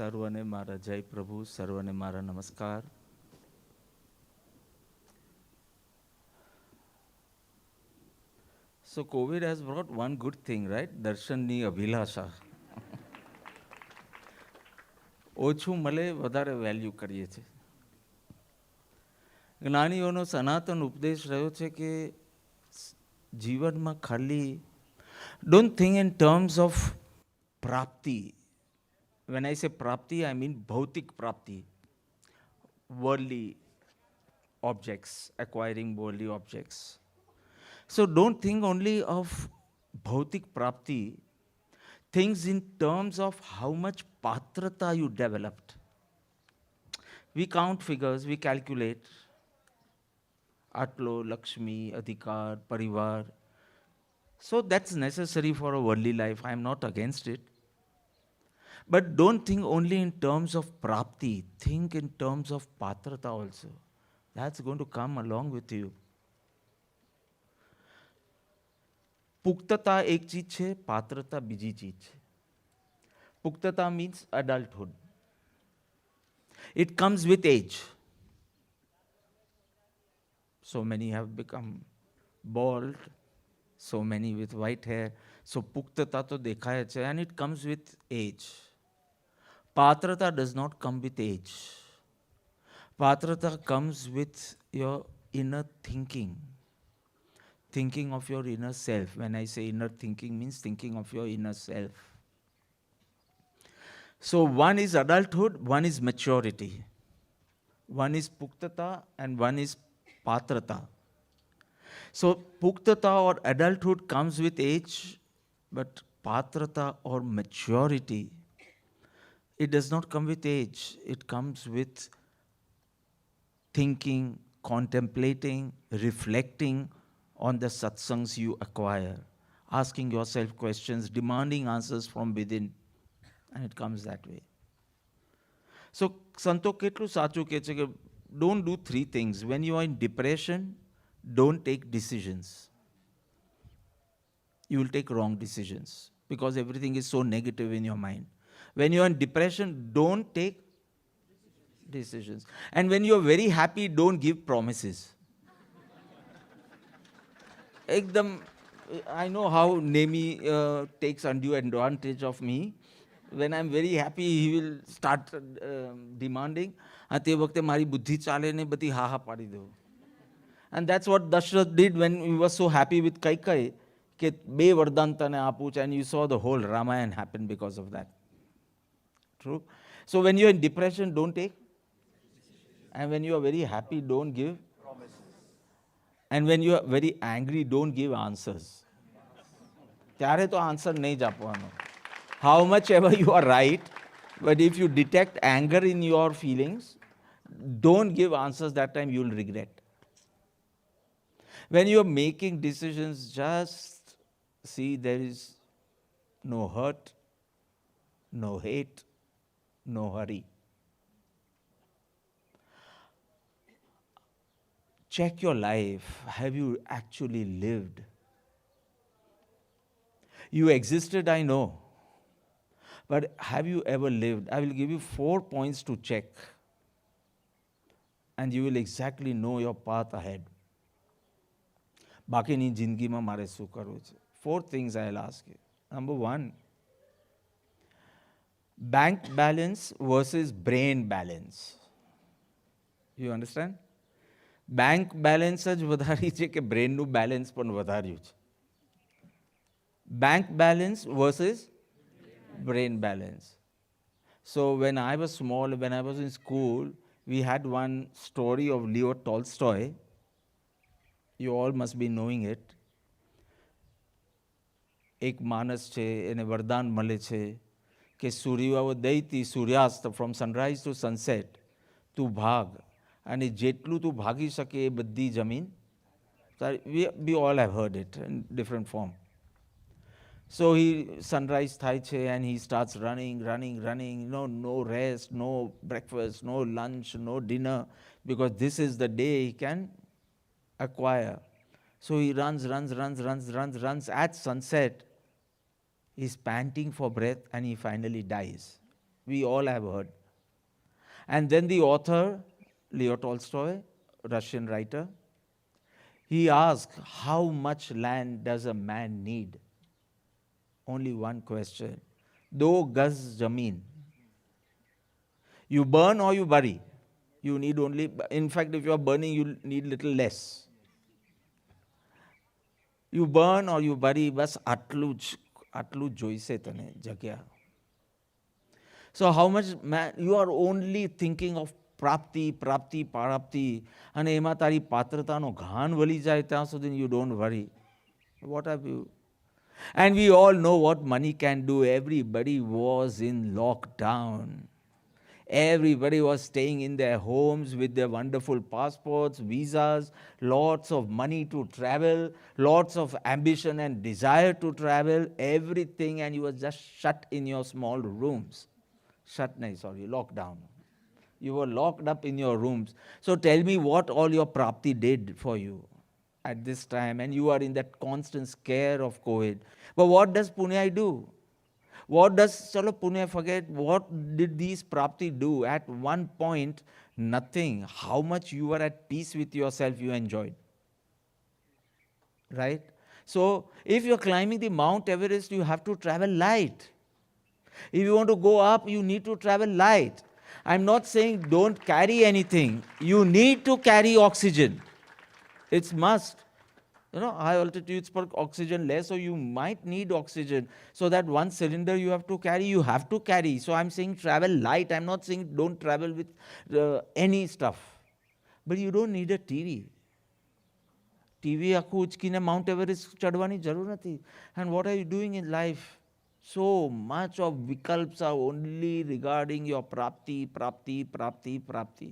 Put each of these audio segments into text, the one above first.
સર્વને મારા જય પ્રભુ, સર્વને મારા નમસ્કાર. So COVID has brought one good thing, right? દર્શનની અભિલાષા. ઓછું મળે વધારે વેલ્યુ કરીએ છીએ. જ્ઞાનીઓનો સનાતન ઉપદેશ રહ્યો છે કે જીવનમાં ખાલી don't think in terms of પ્રાપ્તિ. When I say prapti, I mean bhautik prapti, worldly objects, acquiring worldly objects. So don't think only of bhautik prapti, things in terms of how much patrata you developed. We count figures, we calculate. Atlo, Lakshmi, Adhikar, Parivar. So that's necessary for a worldly life. I am not against it. But don't think only in terms of prapti. Think in terms of patrata also. That's going to come along with you. પુખ્તતા એક ચીજ છે, પાત્રતા બીજી ચીજ છે. પુખ્તતા means adulthood. It comes with age. So many have become bald, so many with white hair. So પુખ્તતા તો દેખાય છે, and it comes with age. Patrata does not come with age. Patrata comes with your inner thinking. Thinking of your inner self. When I say inner thinking, means thinking of your inner self. So one is adulthood, one is maturity. One is puktata and one is patrata. So puktata or adulthood comes with age, but patrata or maturity, it does not come with age. It comes with thinking, contemplating, reflecting on the satsangs you acquire, asking yourself questions, demanding answers from within, and it comes that way. So સંતો કેટલું સાચું કહે છે કે don't do three things. When you are in depression, don't take decisions. You will take wrong decisions because everything is so negative in your mind. When you are in depression, don't take decisions. And when you are very happy, don't give promises. Ekdam, I know how Nemi takes undue advantage of me. When I'm very happy, he will start demanding. And તે વખતે મારી બુદ્ધિ ચાલે ને બધી હા હા પાડી દઉં. And that's what Dashrath did when he was so happy with Kaikai, કે બે વરદાન તને આપું છે, and you saw the whole Ramayana happen because of that. True? So when you're in depression, don't take. And when you are very happy, don't give. And when you are very angry, don't give answers. ત્યારે તો answer નહીં જ આપવાનો. How much ever you are right, but if you detect anger in your feelings, don't give answers. That time you will regret. When you are making decisions, just see there is no hurt, no hate, no hurry. Check your life. Have you actually lived? You existed, I know. But have you ever lived? I will give you 4 points to check. And you will exactly know your path ahead. બાકીની જિંદગીમાં મારે શું કરવું છે? 4 things I'll ask you. Number 1, bank balance versus brain balance. You understand? Bank balance જ વધારી છે કે બ્રેનનું બેલેન્સ પણ વધાર્યું છે? Bank balance versus brain balance. So when I was small, when I was in school, we had one story of Leo Tolstoy. You all must be knowing it. એક માણસ છે, એને વરદાન મળે છે કે સૂર્યોદયથી સૂર્યાસ્ત, from sunrise to sunset, તું ભાગ. અને જેટલું તું ભાગી શકે એ બધી જમીન. We all have heard it in different form. So sunrise થાય છે and he starts running. No rest, no breakfast, no lunch, no dinner, because this is the day he can acquire. So he runs. At sunset, he's panting for breath and he finally dies We all have heard. And then the author, Leo Tolstoy, Russian writer, he asked, how much land does a man need? Only one question. Do gaz zameen. You burn or you bury. You need only, in fact, if you are burning, you need little less. You burn or you bury, bas atlu joise tane jagya. So how much man, you are only thinking of prapti, prapti, parapti, and એમાં તારી પાત્રતાનો ઘાન વળી જાય ત્યાં સુધી you don't worry. What have you? And we all know what money can do. Everybody was in lockdown. Everybody was staying in their homes with their wonderful passports, visas, lots of money to travel, lots of ambition and desire to travel, everything, and you were just shut in your small rooms. Lockdown. You were locked up in your rooms. So tell me what all your prapti did for you at this time, and you are in that constant scare of COVID. But what does Punya do? What does, chalo Punya forget, what did these prapti do? At one point, nothing. How much you were at peace with yourself, you enjoyed. Right? So, if you're climbing the Mount Everest, you have to travel light. If you want to go up, you need to travel light. I'm not saying don't carry anything. You need to carry oxygen. It's must. High altitudes per oxygen less, so you might need oxygen. So that one cylinder you have to carry, you have to carry. So I'm saying travel light. I'm not saying don't travel with any stuff. But you don't need a TV. TV આખું ઉચકીને Mount Everest ચડવાની જરૂર નથી. And what are you doing in life? So much of vikalps are only regarding your prapti, prapti, prapti, prapti.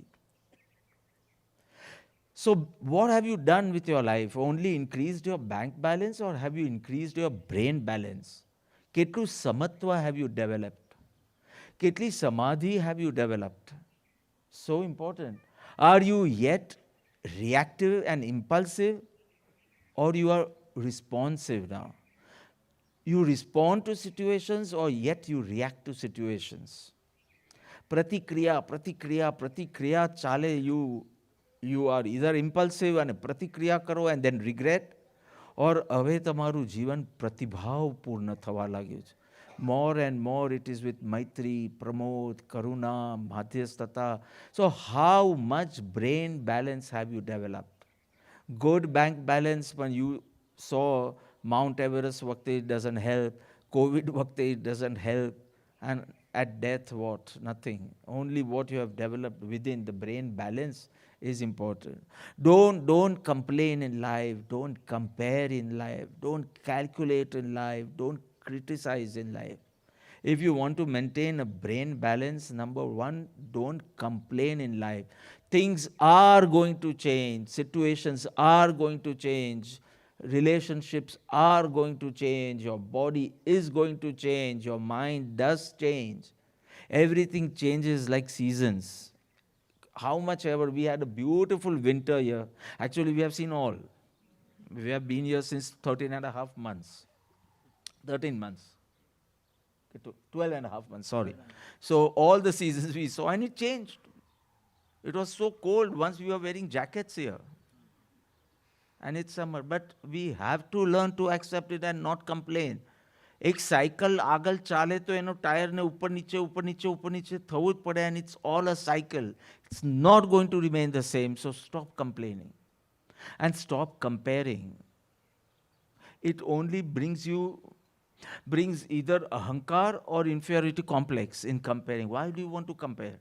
So what have you done with your life? Only increased your bank balance, or have you increased your brain balance? Ketlu samatva have you developed? Ketli samadhi have you developed? So important. Are you yet reactive and impulsive, or you are responsive now? You respond to situations, or yet you react to situations? Pratikriya, pratikriya, pratikriya chale, you are either impulsive and pratikriya karo and then regret, or હવે તમારું જીવન પ્રતિભાવપૂર્ણ થવા લાગ્યું છે. More and more it is with Maitri, Pramod, Karuna, Madhyasthata. So how much brain balance have you developed? Good bank balance when you saw Mount Everest vakte it doesn't help, COVID vakte it doesn't help, and at death what? Nothing. Only what you have developed within the brain balance is important. Don't complain in life, don't compare in life, don't calculate in life, don't criticize in life. If you want to maintain a brain balance, number one, don't complain in life. Things are going to change, situations are going to change, relationships are going to change, your body is going to change, your mind does change. Everything changes like seasons. How much ever, we had a beautiful winter here. Actually, we have seen all. We have been here since 13 and a half months. 13 months. 12 and a half months, sorry. So all the seasons we saw, and it changed. It was so cold. Once we were wearing jackets here. And it's summer. But we have to learn to accept it and not complain. એક cycle આગળ ચાલે તો એનો ટાયરને ઉપર નીચે ઉપર નીચે ઉપર નીચે થવું જ પડે, and it's all a cycle. It's not going to remain the same. So stop complaining and stop comparing. It only brings either ahankar or inferiority complex in comparing. Why do you want to compare?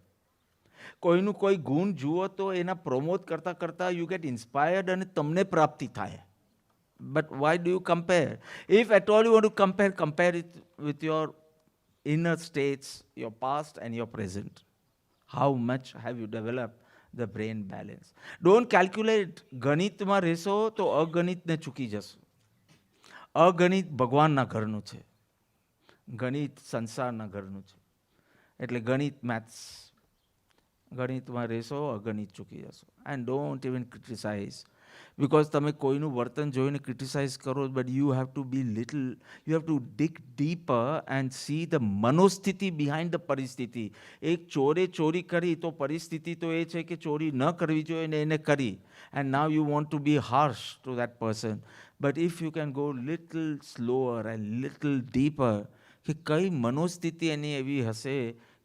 કોઈનું કોઈ ગુણ જુઓ તો એના પ્રમોદ કરતા કરતા you get inspired અને તમને પ્રાપ્તિ થાય. But why do you compare? If at all you want to compare, compare it with your inner states, your past and your present. How much have you developed the brain balance? Don't calculate. ગણિતમાં રહેશો તો અગણિતને ચૂકી જશો. અગણિત ભગવાનના ઘરનું છે, ગણિત સંસારના ઘરનું છે. એટલે ગણિત મેથ્સ, ગણિતમાં રહેશો અગણિત ચૂકી જશો. And don't even criticize. Because તમે કોઈનું વર્તન જોઈને ક્રિટિસાઇઝ કરો, but you have to be little, you have to dig deeper and see the મનોસ્થિતિ behind the પરિસ્થિતિ. એક ચોરે ચોરી કરી તો પરિસ્થિતિ તો એ છે કે ચોરી ન કરવી જોઈએ ને એને કરી. And now you want to be harsh to that person. But if you can go little slower and little deeper, કે કઈ મનોસ્થિતિ એની એવી હશે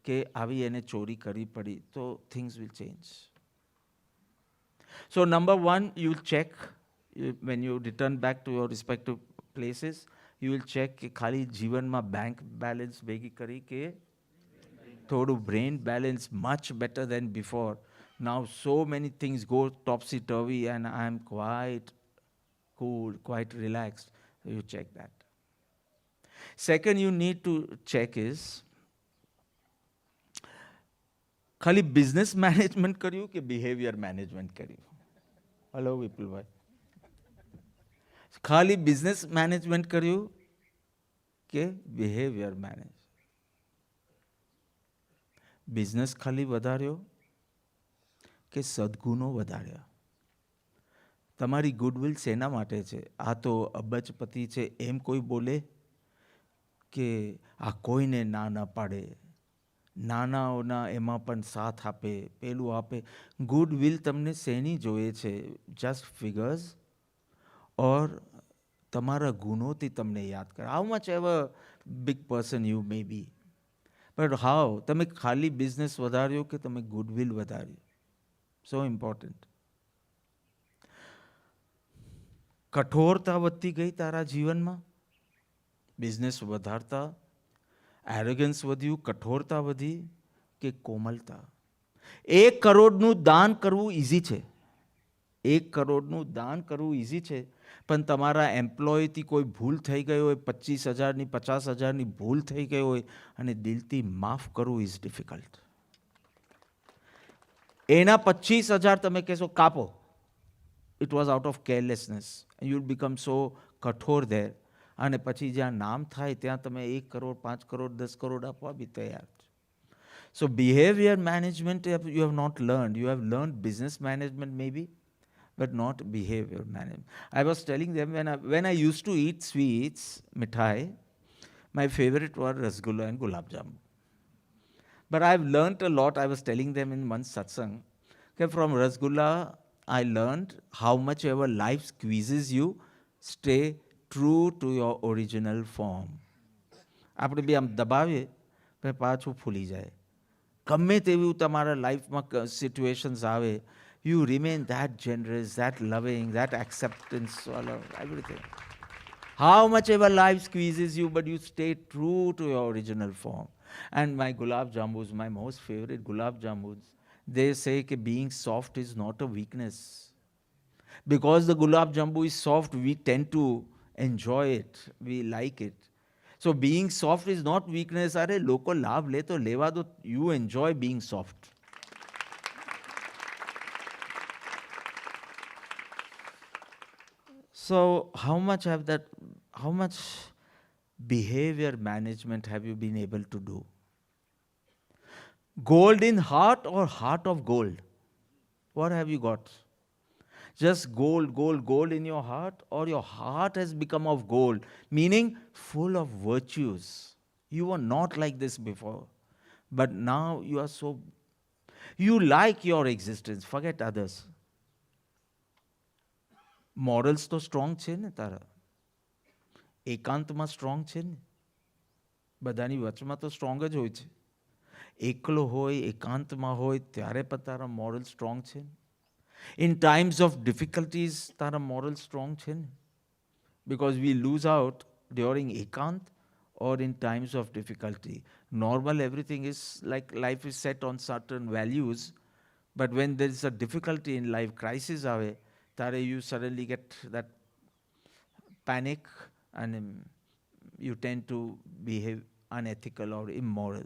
કે આવી એને ચોરી કરવી પડી, તો things will change. So number one, you'll check when you return back to your respective places, you will check કે ખાલી જીવનમાં bank balance ભેગી કરી કે થોડું brain balance much better than before. Now so many things go topsy-turvy and I am quite cool, quite relaxed. So you check that. Second you need to check is ખાલી business management કર્યું કે behavior management કર્યું? Hello, Vipulbhai. ખાલી business management કર્યું કે behavior manage? business ખાલી વધાર્યો કે સદગુણો વધાર્યા? તમારી ગુડવિલ શેના માટે છે? આ તો અબજપતિ છે એમ કોઈ બોલે કે આ કોઈને ના ના પાડે, નાનાઓના એમાં પણ સાથ આપે, પેલું આપે? ગુડવિલ તમને શેની જોઈએ છે? જસ્ટ ફિગર્સ ઓર તમારા ગુણોથી તમને યાદ કરે? How much ever big person you may be, but how તમે ખાલી બિઝનેસ વધાર્યો કે તમે ગુડવિલ વધાર્યું? So important. કઠોરતા વધતી ગઈ તારા જીવનમાં બિઝનેસ વધારતા? એરોગન્સ વધ્યું, કઠોરતા વધી કે કોમલતા? 1 કરોડનું દાન કરવું ઇઝી છે, 1 કરોડનું દાન કરવું ઇઝી છે, પણ તમારા એમ્પ્લોયથી કોઈ ભૂલ થઈ ગઈ હોય, 25,000ની 50,000ની ભૂલ થઈ ગઈ હોય અને દિલથી માફ કરવું ઇઝ ડિફિકલ્ટ. એના 25,000 તમે કહેશો કાપો, it was out of carelessness, and you'll become so કઠોર there. અને પછી જ્યાં નામ થાય ત્યાં તમે 1 કરોડ 5 કરોડ 10 કરોડ આપવા બી તૈયાર. So behavior management you have not learned. You have learned business management maybe, but not behavior management. I was telling them when I used to eat sweets, mithai, my favorite were rasgulla and gulab jamun. But I've learned a lot. I was telling them in one satsang, okay, from rasgulla I learned how much ever life squeezes you, stay true to your original form. આપણે બી આમ દબાવીએ પણ પાછું ફૂલી જાય. ગમે તેવી તમારા લાઈફમાં સિચ્યુએશન્સ આવે, you remain that generous, that loving, that acceptance, everything. How much ever life squeezes you, but you stay true to your original form. And my gulab jamuns, my most favorite gulab jamuns, they say that being soft is not a weakness. Because the gulab jamun is soft, we tend to enjoy it, we like it. So being soft is not weakness. अरे लोको लाभ ले तो लेवा दो. You enjoy being soft. So how much behavior management have you been able to do? Gold in heart or heart of gold? What have you got? Just gold, gold, gold in your heart, or your heart has become of gold, meaning full of virtues. You were not like this before, but now you are so, you like your existence, forget others. Morals તો strong છે ને તારા? એકાંતમાં strong છે ને? બધાની વચમાં તો strong જ હોય છે. એકલો હોય, એકાંતમાં હોય ત્યારે પણ તારા moral strong છે ને? In times of difficulties, tara moral strong chin, because we lose out during ekant or in times of difficulty. Normal, everything is like life is set on certain values, but when there is a difficulty in life, crisis ave, tare you suddenly get that panic and you tend to behave unethical or immoral.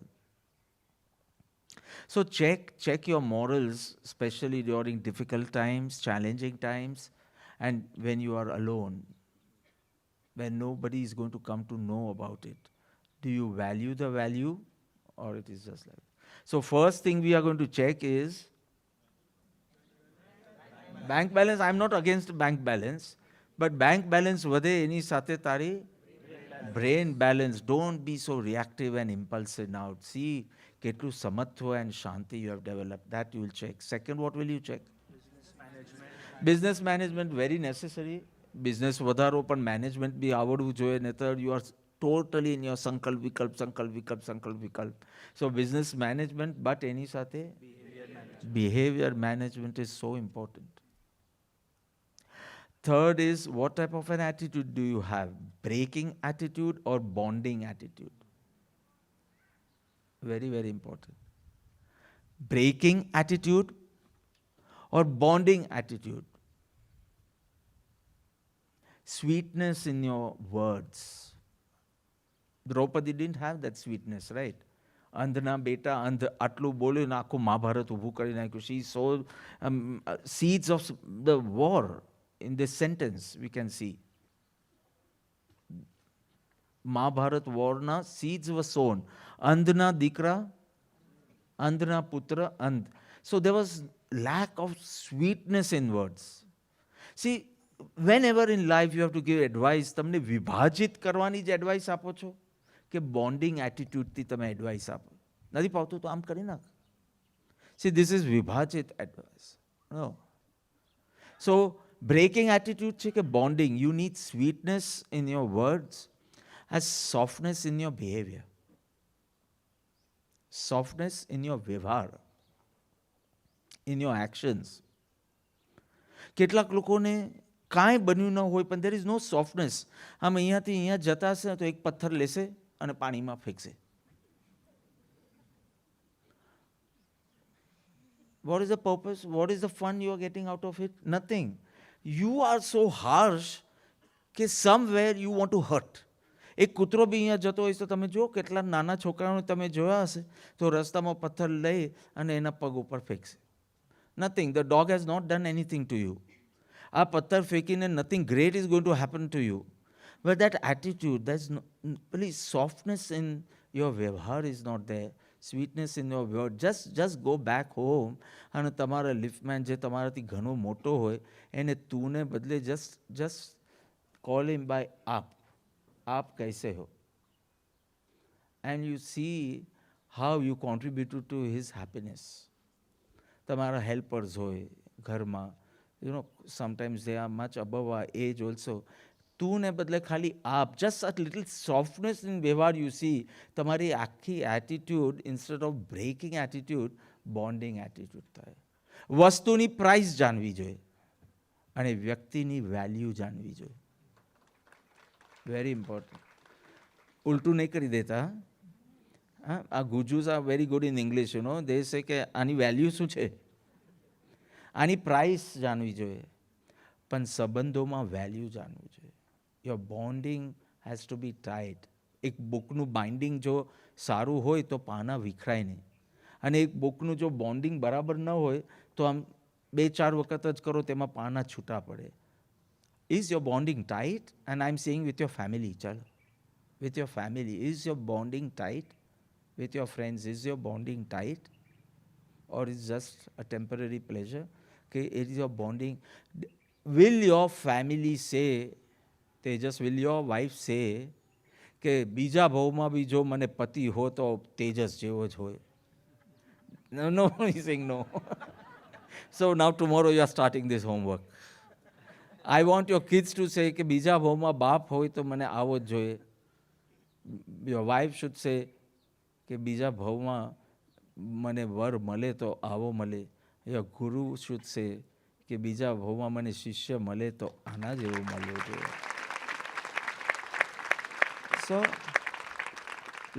So check your morals, especially during difficult times, challenging times, and when you are alone, when nobody is going to come to know about it. Do you value the value, or it is just like? So first thing we are going to check is bank balance, I am not against bank balance, but bank balance વધે એની સાથે તારી brain balance. Don't be so reactive and impulsive now. See કેટલું સમત્વ and shanti you have developed. That you will check. Second, what will you check? Business management very necessary. Business વધારો પણ management બી આવડવું જોઈએ, નહીતર you are totally in your સંકલ્પ વિકલ્પ. So business management, but એની સાથે behavior management is so important. Third is, what type of an attitude do you have? Breaking attitude or bonding attitude? Very, very important. Breaking attitude or bonding attitude? Sweetness in your words. Draupadi didn't have that sweetness, right? અંધના બેટા અંધ આટલું બોલ્યું ને આખું મહાભારત ઊભું કરી નાખ્યું. She saw seeds of the war in this sentence, we can see. Mahabharata વોરના seeds were sown. અંધના દીકરા, અંધના પુત્ર, અંધ. So there was lack of sweetness in words. See, whenever in life you have to give advice, તમને વિભાજિત કરવાની જ advice આપો છો કે bonding attitude થી તમે advice આપો? નથી પાવતું તો આમ કરી નાખ. See, this is વિભાજિત advice. No. So, breaking attitude છે કે bonding. You need sweetness in your words as softness in your behavior. Softness in your વ્યવહાર, in your actions. કેટલાક લોકોને કાંઈ બન્યું ન હોય પણ there is no softness. આમ અહીંયાથી અહીંયા જતા હશે તો એક પથ્થર લેશે અને પાણીમાં ફેંકશે. What is the purpose? What is the fun you are getting out of it? Nothing. You are so harsh કે somewhere you want to hurt. એક કૂતરો બી અહીંયા જતો હોય તો તમે જુઓ કેટલા નાના છોકરાઓને તમે જોયા હશે તો રસ્તામાં પથ્થર લઈ અને એના પગ ઉપર ફેંકશે. Nothing. The dog has not done anything to you. આ પથ્થર ફેંકીને nothing great is going to happen to you. But that attitude, there's no, please, softness in your વ્યવહાર is not there. Sweetness in your word. Just go back home અને તમારા liftman જે તમારાથી ઘણો મોટો હોય એને તુને બદલે just call him by आप. आप कैसे हो? And you see how you contributed to his happiness. તમારા helpers હોય ઘરમાં, you know, sometimes they are much above our age also. તુને બદલે ખાલી આપ, just a little softness in વ્યવહાર you see. તમારી આખી attitude, instead of breaking attitude, bonding attitude થાય. વસ્તુની પ્રાઇસ જાણવી જોઈએ અને વ્યક્તિની વેલ્યુ જાણવી જોઈએ. Very important. ઉલટું નહીં કરી દેતા. આ ગુજુઝ are very good in English, you know. They say કે આની વેલ્યુ શું છે, આની પ્રાઇસ જાણવી જોઈએ, પણ સંબંધોમાં વેલ્યુ જાણવી જોઈએ. Your bonding has to be tight. એક બુકનું બાઇન્ડિંગ જો સારું હોય તો પાના વિખરાય નહીં, અને એક બુકનું જો બોન્ડિંગ બરાબર ન હોય તો આમ 2-4 વખત જ કરો તેમાં પાના છૂટા પડે. Is your bonding tight? And I'm saying with your family, chalo. With your family, is your bonding tight? With your friends, is your bonding tight? Or is just a temporary pleasure? Okay, it is your bonding. Will your family say, Tejas, will your wife say કે બીજા ભાવમાં બી જો મને પતિ હો તો તેજસ જેવો જ હોય? No, he's saying no. So now tomorrow you are starting this homework. I want your kids to say કે બીજા ભાવમાં બાપ હોય તો મને આવો જ જોઈએ. Your wife should say કે બીજા ભાવમાં મને વર મળે તો આવો મળે. Your guru should say કે બીજા ભાવમાં મને શિષ્ય મળે તો આના જેવું મળવું જોઈએ. So,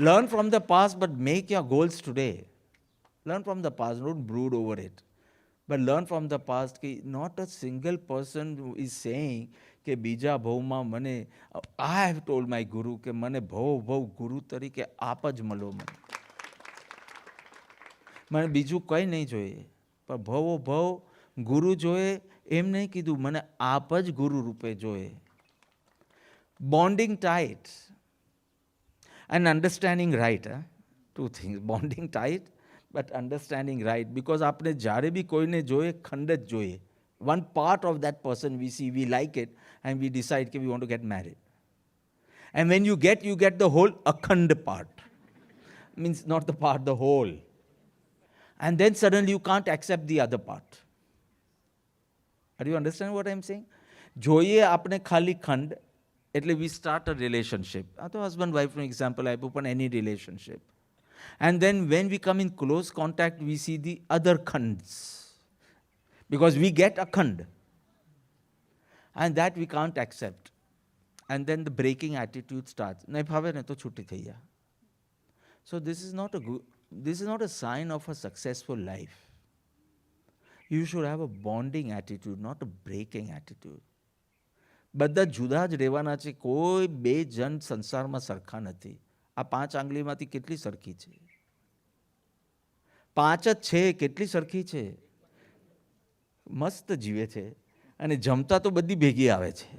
learn from the past, but make your goals today. Learn from the past, don't brood over it. But learn from the past. Not a single person who is saying કે બીજા ભાવમાં મને, I have told my guru કે મને ભાવ ગુરુ તરીકે આપ જ મળો. મને બીજું કંઈ નહીં જોઈએ, પણ ભાવ ગુરુ જોઈએ એમ નહીં કીધું, મને આપ જ ગુરુ રૂપે જોઈએ. Bonding tight. And understanding right. Two things. Bonding tight, but understanding right. Because આપણે જ્યારે બી કોઈને જોઈએ ખંડ જ જોઈએ, One part of that person we see, we like it, and we decide that we want to get married. And when you get the whole akhand part. Means not the part, the whole. And then suddenly you can't accept the other part. Do you understand what I'm saying? જોઈએ આપણે ખાલી ખંડ, એટલે we start a relationship. તો husband wife નું example I open any relationship. And then when we come in close contact, we see the other khands. Because we get a khand. And that we can't accept. And then the breaking attitude starts. નહીં ફાવે ને તો છૂટી થઈ જાય. So this is not a sign of a successful life. You should have a bonding attitude, not a breaking attitude. બધા જુદા જ રહેવાના છે, કોઈ બે જણ સંસારમાં સરખા નથી. આ 5 આંગળીમાંથી કેટલી સરખી છે? 5 જ છે, કેટલી સરખી છે? મસ્ત જીવે છે અને જમતા તો બધી ભેગી આવે છે.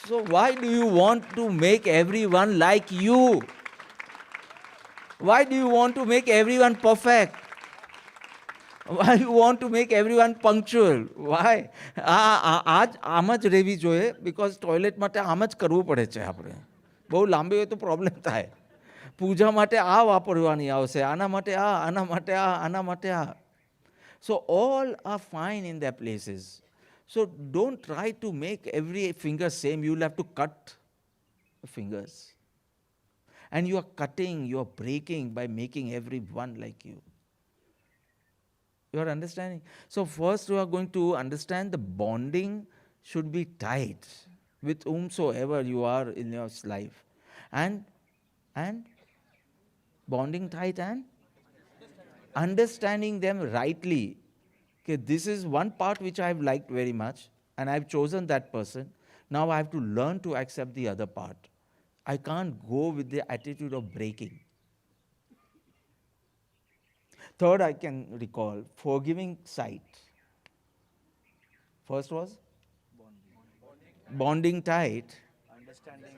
So why do you want to make everyone like you? Why do you want to make everyone perfect? Why you want to make everyone punctual? Why? આજ આમ જ રહેવી જોઈએ, because ટોયલેટ માટે આમ જ કરવું પડે છે આપણે. બહુ લાંબી હોય તો પ્રોબ્લેમ થાય. પૂજા માટે આ વાપરવાની આવશે, આના માટે આ, આના માટે આ, આના માટે આ. So all are fine in their places. So don't try to make every finger same. You'll have to cut fingers. And you are cutting, you are breaking by making everyone like you. You are understanding? So first you are going to understand the bonding should be tight with whomsoever you are in your life. And bonding tight and understanding them rightly. Okay, this is one part which I have liked very much, and I have chosen that person. Now I have to learn to accept the other part. I can't go with the attitude of breaking. Third, I can recall forgiving sight. First was bonding tight. Understanding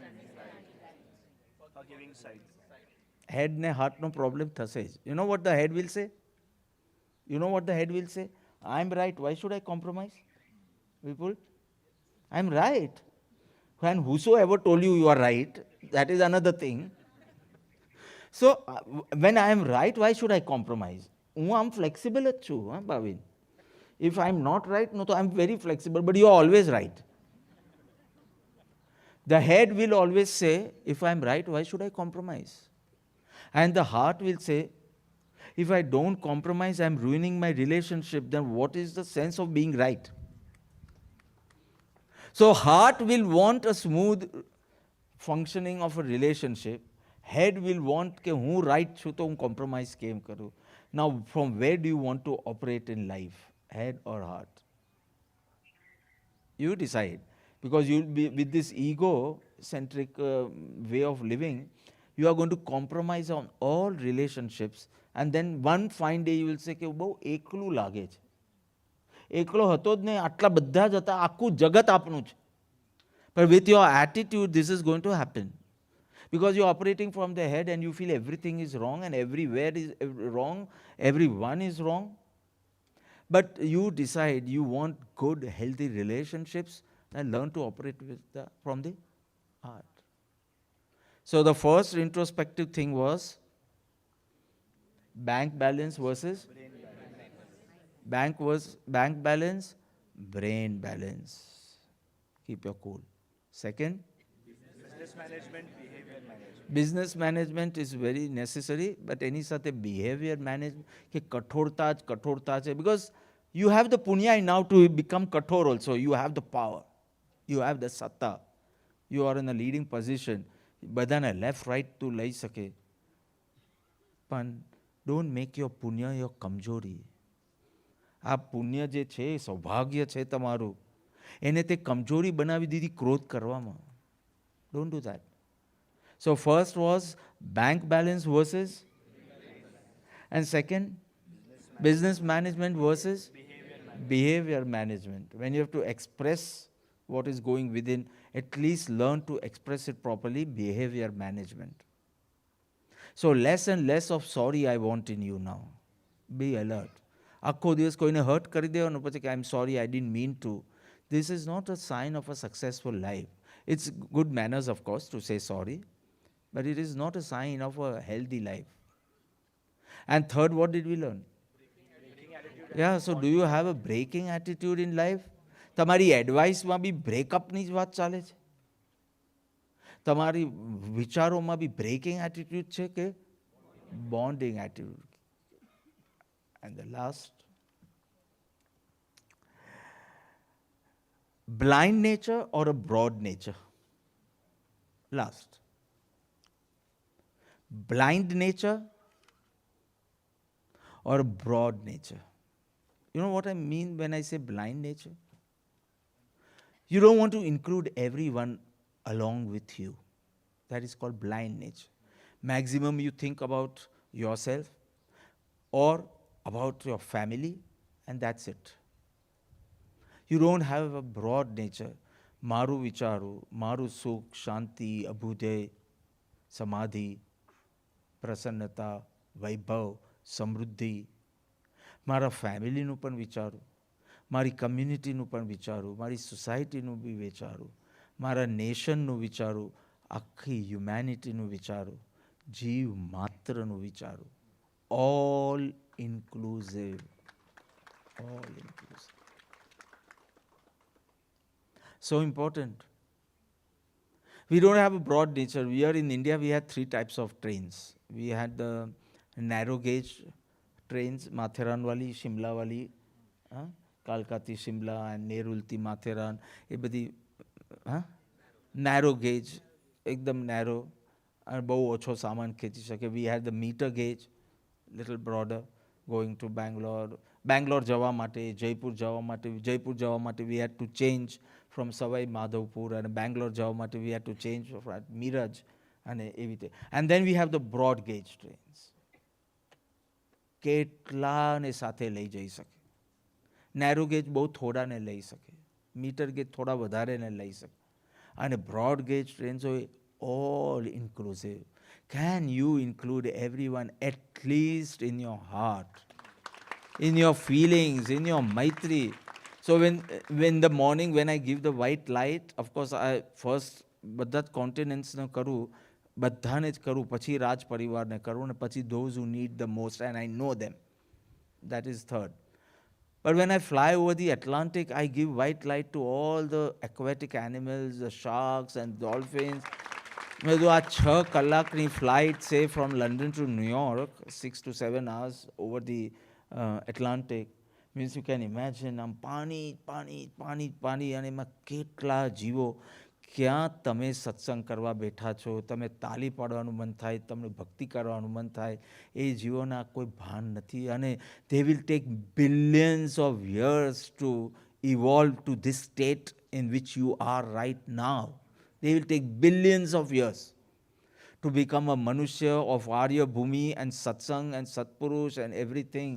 forgiving sight. Head ne heart no problem thase. You know what the head will say? You know what the head will say? I'm right. Why should I compromise? People, I'm right. And whosoever told you you are right, that is another thing. So when I am right, why should I compromise? I'm flexible at you, Bhavin. If I'm not right, no, I'm very flexible, but you're always right. The head will always say, if I'm right, why should I compromise? And the heart will say, if I don't compromise, I'm ruining my relationship, then what is the sense of being right? So heart will want a smooth functioning of a relationship. Head will want કે હું right છું તો હું compromise કેમ કરું. Now from where do you want to operate in life? Head or heart? You decide. Because you'll be with this ego-centric way of living, you are going to compromise on all relationships, and then one fine day you will say કે બહુ એકલું લાગે છે. એકલો હતો જ નહીં, આટલા બધા જ હતા, આખું જગત આપનું છે. But with your attitude, this is going to happen. Because you're operating from the head and you feel everything is wrong and everywhere is wrong, everyone is wrong. But you decide you want good, healthy relationships and learn to operate from the heart. So the first introspective thing was bank balance versus bank balance, brain balance. Keep your cool. Second, Business management, behavior management. business management is very necessary, but any સાથે behavior management કે કઠોરતા છે, because you have the punya now to become kathor also. You have the power, you have the satta, you are in a leading position. બધાને left right to લઈ શકે, પણ don't make your punya your કમજોરી. આ પુણ્ય જે છે, સૌભાગ્ય છે તમારું, એને તે કમજોરી બનાવી દીધી ક્રોધ કરવામાં. Don't do that. So first was bank balance versus, and second, business management versus behavior management. When you have to express what is going within, at least learn to express it properly, behavior management. So less and less of sorry I want in you now. Be alert. આખો દિવસ કોઈને hurt કરી દેવાનું પછી કે I am sorry I didn't mean to. This is not a sign of a successful life. It's good manners, of course, to say sorry, but it is not a sign of a healthy life. And third, what did we learn? Yeah, so do you have a breaking attitude in life? તમારી એડવાઇસમાં બી બ્રેકઅપની જ વાત ચાલે છે? તમારી વિચારોમાં બી breaking attitude છે કે bonding attitude? And the last, blind nature or a broad nature? Last. Blind nature or a broad nature? You know what I mean when I say blind nature? You don't want to include everyone along with you. That is called blind nature. Maximum you think about yourself or about your family, and that's it. You don't have a broad nature. Maru vicharu, maru sukh, shanti, abhuday, samadhi, prasannata, vaibhav, samruddhi. મારા ફેમિલીનું પણ વિચારું, મારી કમ્યુનિટીનું પણ વિચારું, મારી સોસાયટીનું બી વિચારું, મારા નેશનનું વિચારું, આખી હ્યુમેનિટીનું વિચારું, જીવ માત્રનું વિચારું. All inclusive. All inclusive. So important. We don't have a broad nature. We are in India, we had 3 types of trains. We had the narrow gauge trains, Matheran wali, Shimla wali, Kalkati Shimla and Nerulti Matheran. એ બધી narrow gauge, એકદમ narrow, અને બહુ ઓછો સામાન ખેંચી શકે. We had the meter gauge, little broader, going to Bangalore. Bangalore જવા માટે, જયપુર જવા માટે we had to change from Savai Madhavpur, and Bangalore જવા માટે we had to change from Miraj, અને એવી રીતે. And then we have the broad gauge trains. કેટલાને સાથે લઈ જઈ શકે. નેરો ગેજ બહુ થોડાને લઈ શકે, મીટર ગેજ થોડા વધારેને લઈ શકે, અને બ્રોડ ગેજ ટ્રેન્સ હોય all inclusive. Can you include everyone at least in your heart, in your feelings, in your maitri? So when the morning when I give the white light, of course I first બધા જ કોન્ટિનેન્ટ્સને કરું, બધાને જ કરું, પછી રાજ પરિવારને કરું, અને પછી those who need the most and I know them. That is third. But when I fly over the Atlantic, I give white light to all the aquatic animals, the sharks and dolphins. જો આ 6 કલાકની flight છે from London to New York, 6 to 7 hours over the Atlantic, means you can imagine આમ પાણી પાણી પાણી પાણી, અને એમાં કેટલા જીવો. ક્યાં તમે સત્સંગ કરવા બેઠા છો, તમે તાલી પાડવાનું મન થાય, તમને ભક્તિ કરવાનું મન થાય, એ જીવોના કોઈ ભાન નથી. અને they will take billions of years to evolve to this state in which you are right now. They will take billions of years to become a manushya of Arya Bhumi and Satsang and Satpurush and everything.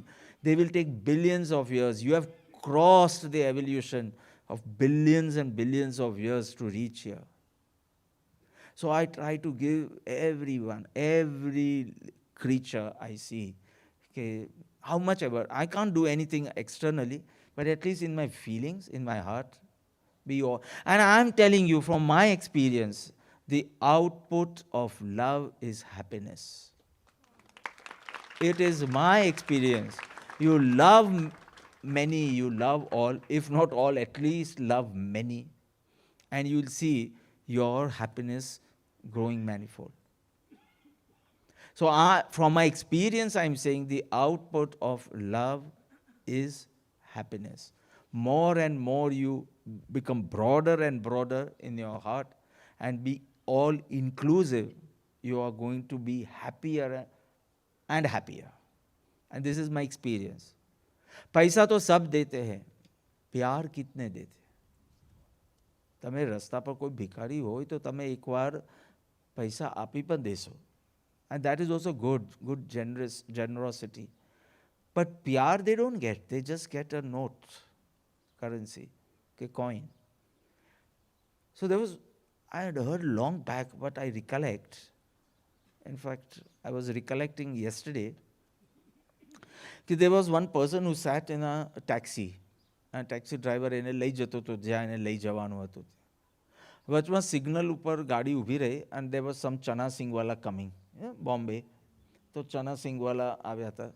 They will take billions of years. You have crossed the evolution of billions and billions of years to reach here. So I try to give everyone, every creature I see, okay, how much ever. I can't do anything externally, but at least in my feelings, in my heart, be all. And I'm telling you from my experience, the output of love is happiness. It is my experience. You love many, you love all, if not all, at least love many, and you'll see your happiness growing manifold. So from my experience, I'm saying the output of love is happiness. More and more you become broader and broader in your heart and be all inclusive, you are going to be happier and happier. And this is my experience. पैसा तो सब देते हैं, प्यार कितने देते? તમે રસ્તા પર કોઈ ભિખારી હોય તો તમે એકવાર પૈસા આપી પણ દેશો, and that is also good generosity. But pyar they don't get, they just get a note, currency, a coin. So there was, I had heard long back, but I recollect, in fact I was recollecting yesterday, there was one person who sat in a taxi. A taxi driver એને લઈ જતો હતો જ્યાં એને લઈ જવાનું હતું. વચમાં સિગ્નલ ઉપર ગાડી ઊભી રહી and there was some chana સિંગવાલા coming, Bombay. તો ચના સિંગવાલા આવ્યા હતા.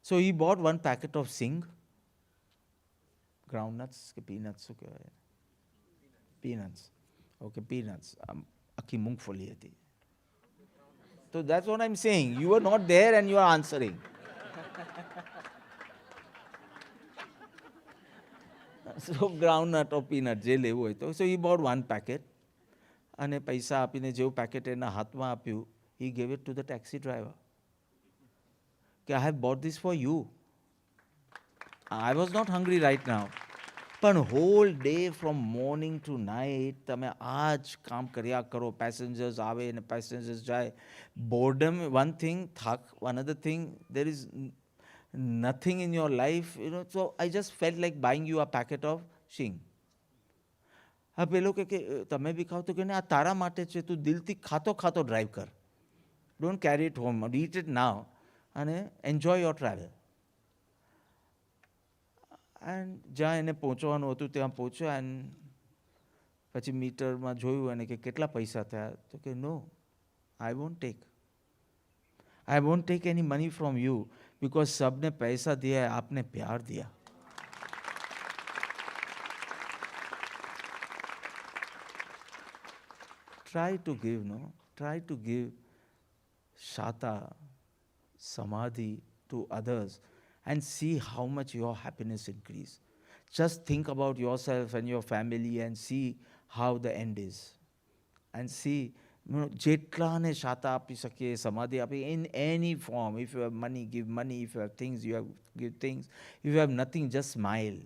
So he bought one packet of sing, groundnuts કે peanuts શું કહેવાય? Peanuts. Okay, peanuts. આખી મૂંગફળી હતી. So that's what I'm saying. You were not there and you are answering. So groundnut or peanut, જે લેવું હોય તો. So he bought one packet. અને પૈસા આપીને જેવું પેકેટ એના હાથમાં આપ્યું, he gave it to the taxi driver. કે I have bought this for you. I was not hungry right now. પણ whole day from morning to night તમે આ જ કામ કર્યા કરો. Passengers આવે અને passengers જાય. Boredom, one thing, થાક, another thing, there is nothing in your life, so I just felt like buying you a packet of shing. હા પેલો કે તમે બી ખાવ તો કે આ તારા માટે છે, તું દિલથી ખાતો ખાતો ડ્રાઈવ કર. Don't carry it home, eat it now અને એન્જોય યોર ટ્રાવેલ. એન્ડ જ્યાં એને પહોંચવાનું હતું ત્યાં પહોંચ્યો એન્ડ પછી મીટરમાં જોયું અને કે કેટલા પૈસા થયા તો કે નો, I won't take any money from you because सबने पैसा दिया है, आपने प्यार दिया. Try to give shata, samadhi to others and see how much your happiness increase. Just think about yourself and your family and see how the end is. And see, જેટલાને શાતા આપી શકીએ, સમાધિ આપી, in any form. If you have money, give money. If you have things, give things. If you have nothing, just smile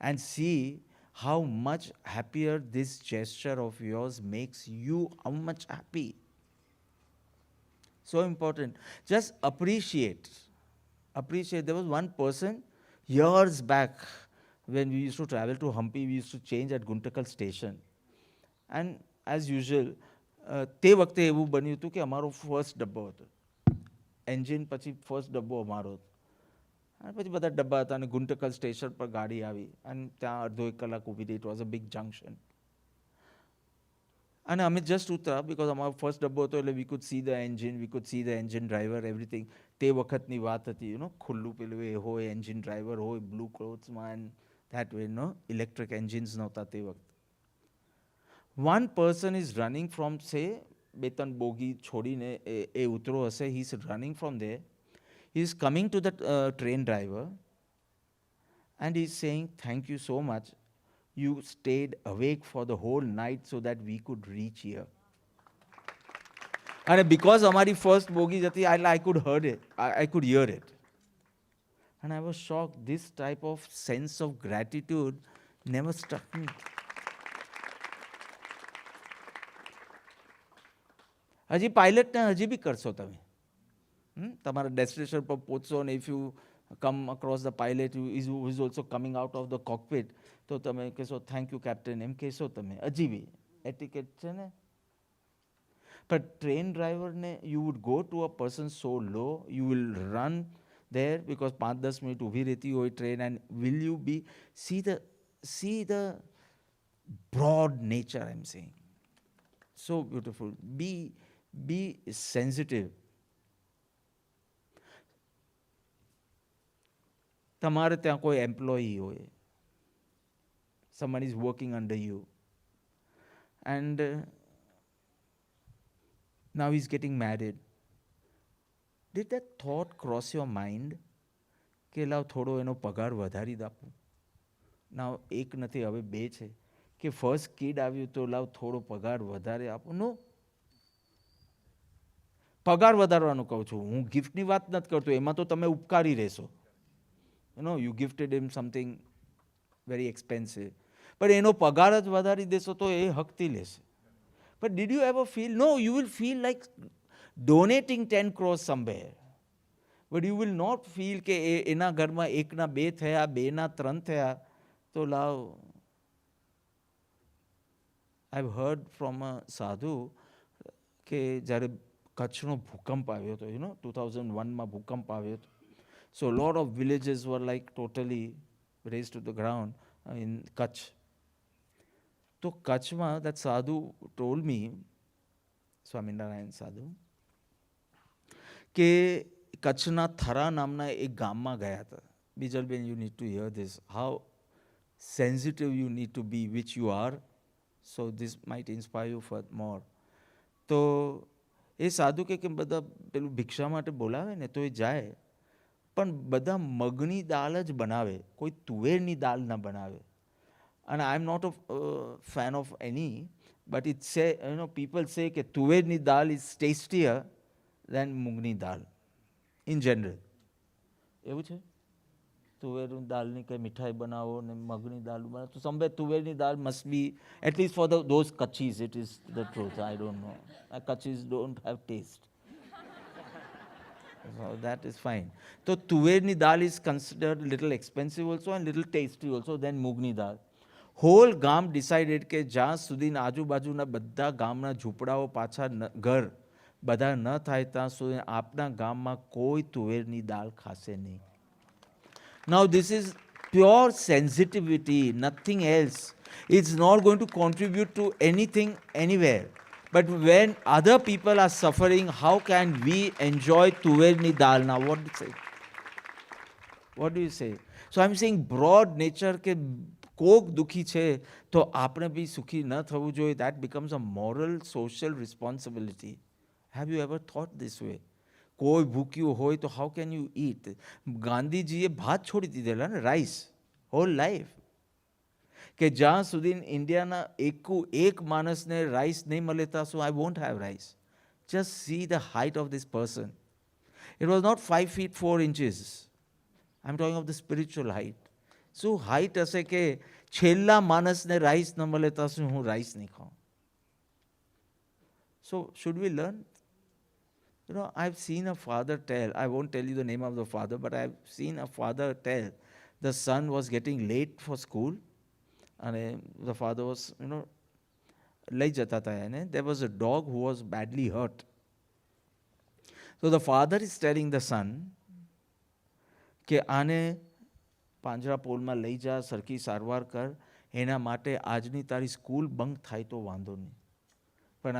and see how much happier this gesture of yours makes you, how much happy. So important. Just appreciate. There was one person years back when we used to travel to Hampi, we used to change at Guntakal station. And as usual, તે વખતે એવું બન્યું હતું કે અમારો first ડબ્બો હતો. Engine પછી ફર્સ્ટ ડબ્બો અમારો હતો. અને પછી બધા ડબ્બા હતા અને ગુંટકલ સ્ટેશન પર ગાડી આવી અને ત્યાં અડધો એક કલાક ઊભી રહી. It was a big junction. અને અમે જસ્ટ ઉતરા બિકોઝ અમારો ફર્સ્ટ ડબ્બો હતો એટલે we could see the engine, we could see the engine driver, everything. તે વખતની વાત હતી, ખુલ્લું પેલું એ હોય, એન્જિન ડ્રાઈવર હોય બ્લુ ક્લોથ્સમાં and that way. Electric engines નહોતા તે વખતે. One person is running from, say, બેતન બોગી છોડીને એ ઉતરો હશે, he is running from there. He is coming to the train driver and he is saying, thank you so much. You stayed awake for the whole night so that we could reach here. And because અમારી first bogie હતી, I could hear it. And I was shocked. This type of sense of gratitude never struck me. હજી પાયલટને હજી બી કરશો તમે. તમારા destination પર પહોંચશો અને if you come across the pilot is also coming out of the cockpit તો તમે કહેશો થેન્ક યુ કેપ્ટન, એમ કહેશો તમે હજી બી. એટિકેટ છે ને. પણ ટ્રેન ડ્રાઈવરને you would go to a person so low, you will run there because 5-10 minute ઊભી રહેતી હોય train and will you be see the broad nature, I'm saying. So beautiful. Be sensitive. તમારે ત્યાં કોઈ એમ્પ્લોયી હોય, someone is working under you and now he's getting married. Did that thought cross your mind કે લાવ થોડો એનો પગાર વધારી આપું? ના, એક નથી હવે બે છે કે ફર્સ્ટ કિડ આવ્યું તો લાવ થોડો પગાર વધારે આપું? નો, પગાર વધારવાનું કહું છું હું, ગિફ્ટની વાત નથી કરતો. એમાં તો તમે ઉપકારી રહેશો. You gifted him something very expensive, પણ એનો પગાર જ વધારી દેશો તો એ હકથી લેશે. But did you ever feel, no, you will feel like donating 10 crores somewhere. But you will not feel કે એના ઘરમાં એકના બે થયા, બેના ત્રણ થયા તો લાવ. I've heard from a sadhu કે જ્યારે કચ્છનો ભૂકંપ આવ્યો હતો, 2001માં ભૂકંપ આવ્યો હતો So a lot of villages were like totally razed to the ground in Kutch. So Kutchma, that sadhu told me, Swaminarayan sadhu, કે કચ્છના થરા નામના એક ગામમાં ગયા હતા. Bijalben, you need to hear this, how sensitive you need to be, which you are. So this might inspire you for more. તો એ સાધુ કે બધા પેલું ભિક્ષા માટે બોલાવે ને તો એ જાય, પણ બધા મગની દાળ જ બનાવે, કોઈ તુવેરની દાળ ના બનાવે. And I'm not a fan of any, but it say, people say કે તુવેરની દાળ is tastier than મૂંગની dal in general. એવું છે? તુવેરની દાળની કંઈ મિઠાઈ બનાવો ને મગની દાળ બનાવો, તો somewhere તુવેરની દાળ must be, at least for those Kutchis, it is the truth. I don't know. Kutchis don't have taste. So that is fine. So tuverni dal is considered little expensive also and little tasty also than mugni dal. Whole ગામ decided કે જ્યાં સુધી આજુબાજુના બધા ગામના ઝૂંપડાઓ પાછા ઘર બધા ન થાય ત્યાં સુધી આપના ગામમાં કોઈ તુવેરની દાળ ખાશે નહીં. Now this is pure sensitivity, nothing else. It's not going to contribute to anything anywhere. But when other people are suffering, how can we enjoy tuverni dal? Now what do you say? What do you say? So I'm saying broad nature ke કોક દુઃખી છે તો આપણે બી સુખી ન થવું જોઈએ. That becomes a moral, social responsibility. Have you ever thought this way? કોઈ ભૂખ્યું હોય તો how can you eat? ગાંધીજીએ ભાત છોડી દીધેલા ને, રાઈસ, હોલ લાઈફ. કે જ્યાં સુધી ઇન્ડિયાના એક માણસને રાઈસ નહીં મળે ત્યાં સુધી I won't have rice. Just see the height of this person. It was not 5 feet 4 inches. I'm talking of the spiritual height. શું હાઈટ હશે કે છેલ્લા માણસને રાઈસ ન મળે ત્યાં સુધી હું રાઈસ નહીં ખાઉં? So should we learn? I've seen a father tell, I won't tell you the name of the father, but I've seen a father tell the son was getting late for school and the father was, લઈ જતા હતા એને. There was a dog who was badly hurt. So the father is telling the son કે આને પાંજરા પોલમાં લઈ જા, સરખી સારવાર કર, એના માટે આજની તારી સ્કૂલ બંક થાય તો વાંધો નહીં, પણ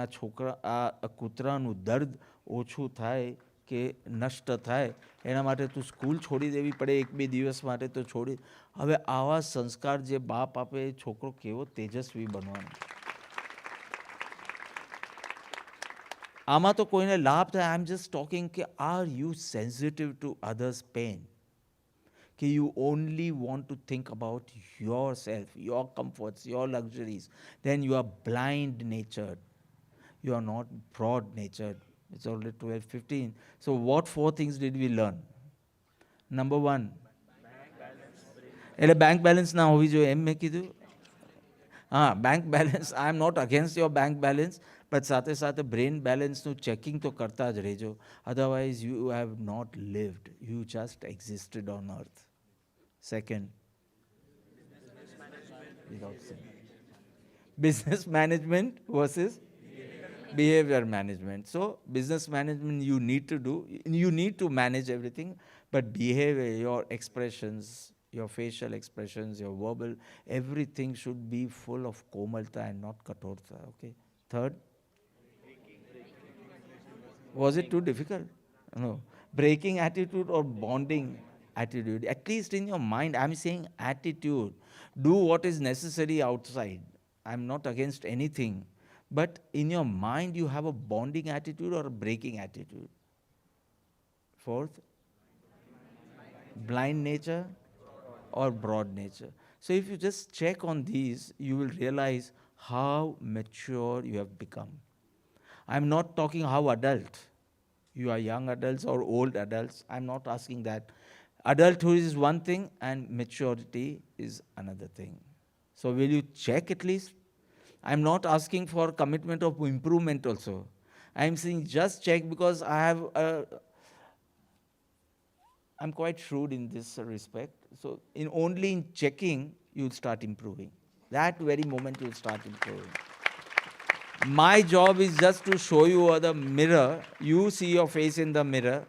આ કૂતરાનું દર્દ ઓછું થાય કે નષ્ટ થાય એના માટે તું સ્કૂલ છોડી દેવી પડે 1-2 દિવસ માટે તો છોડી. હવે આવા સંસ્કાર જે બાપ આપે એ છોકરો કેવો તેજસ્વી બનવાનો. આમાં તો કોઈને લાભ થાય. આઈ એમ જસ્ટ ટોકિંગ કે are you sensitive to others pain? कि you only want to think about yourself, your comforts, your luxuries, then you are blind natured. You are not broad natured. It's already 12:15. So what 4 things did we learn? Number 1. એટલે bank balance ના હોવી જોઈએ એમ મેં કીધું. bank balance, I am not against your bank balance, but સાથે સાથે brain balance નું checking તો કરતા જ રહેજો. Otherwise you have not lived. You just existed on earth. Second, business management versus behavior management. So business management you need to do, you need to manage everything, but behavior, your expressions, your facial expressions, your verbal, everything should be full of komalta and not katorta. Okay. Third, was it too difficult? No. Breaking attitude or bonding attitude, at least in your mind. I'm saying attitude. Do what is necessary outside. I'm not against anything, but in your mind you have a bonding attitude or a breaking attitude. Fourth, blind nature or broad nature. So if you just check on these, you will realize how mature you have become. I'm not talking how adult. You are young adults or old adults. I'm not asking that. Adulthood is one thing and maturity is another thing. So will you check at least? I'm not asking for commitment of improvement also. I'm saying just check, because I'm quite shrewd in this respect. So only in checking you'll start improving. That very moment you'll start improving. My job is just to show you the mirror. You see your face in the mirror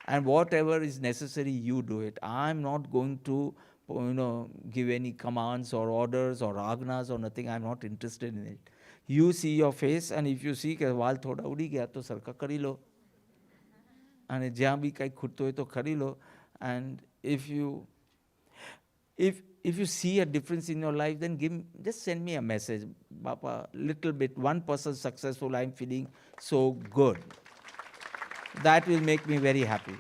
and whatever is necessary, you do it. I'm not going to, give any commands or orders or agnas or nothing. I'm not interested in it. You see your face, and if you see કે વાલ થોડા ઉડી ગયા તો સરખા કરી લો, અને જ્યાં બી કંઈ ખૂટતો હોય તો કરી લો. And if you see a difference in your life, then just send me a message. Papa, little bit, 1% successful, I'm feeling so good. That will make me very happy.